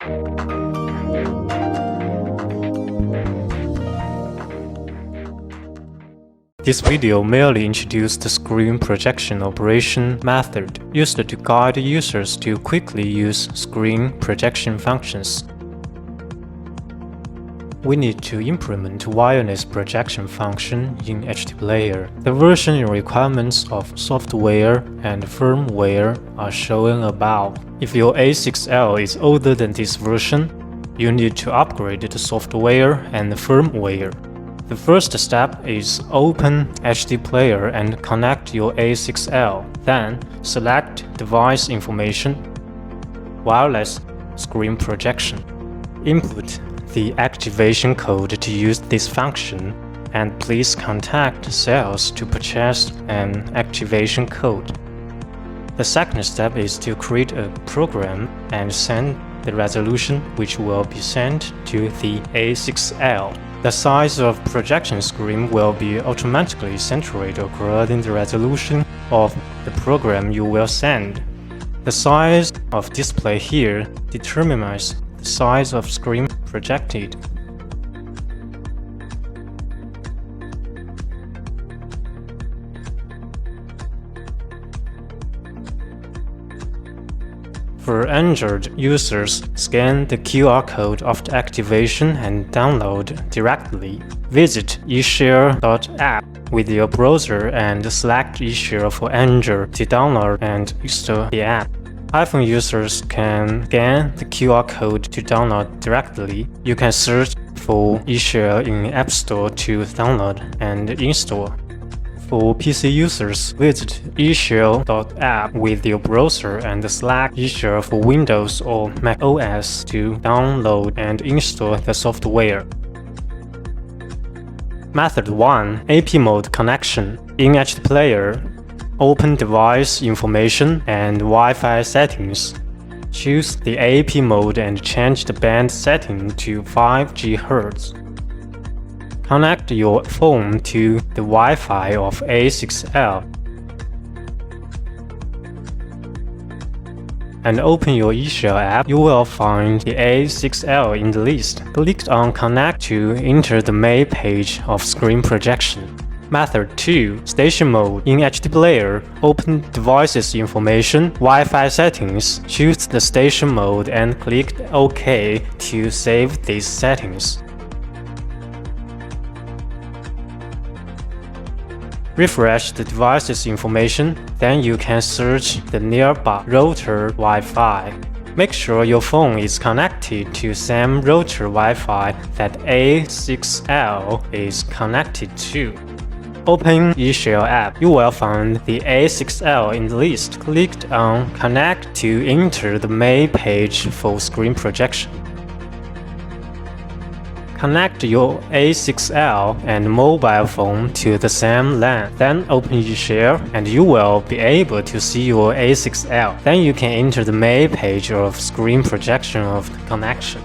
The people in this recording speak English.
This video merely introduced the screen projection operation method used to guide users to quickly use screen projection functions. We need to implement wireless projection function in HDPlayer. The version requirements of software and firmware are shown above. If your A6L is older than this version, you need to upgrade the software and firmware. The first step is open HDPlayer and connect your A6L. Then select Device Information, Wireless Screen Projection. Input the activation code to use this function, and please contact sales to purchase an activation code. The second step is to create a program and send the resolution, which will be sent to the A6L. The size of projection screen will be automatically centered according to the resolution of the program you will send. The size of display here determines the size of screen projected. For Android users, scan the QR code of the activation and download directly. Visit eShare.app with your browser and select eShare for Android to download and install the app. iPhone users can scan the QR code to download directly. You can search for eShare in App Store to download and install. For PC users, visit eShare.app with your browser and select eShare for Windows or Mac OS to download and install the software. Method 1. AP Mode Connection. In HDPlayer, open Device Information and Wi-Fi Settings. Choose the AP mode and change the band setting to 5 GHz. Connect your phone to the Wi-Fi of A6L and open your eShare app. You will find the A6L in the list. Click on Connect to enter the main page of screen projection. Method 2. Station Mode. In HDPlayer, open Devices Information, Wi-Fi Settings, choose the station mode and click OK to save these settings. Refresh the device's information, then you can search the nearby router Wi-Fi. Make sure your phone is connected to same router Wi-Fi that A6L is connected to. Open eShare app. You will find the A6L in the list. Click on Connect to enter the main page for screen projection. Connect your A6L and mobile phone to the same LAN. Then open eShare and you will be able to see your A6L. Then you can enter the main page of screen projection of the connection.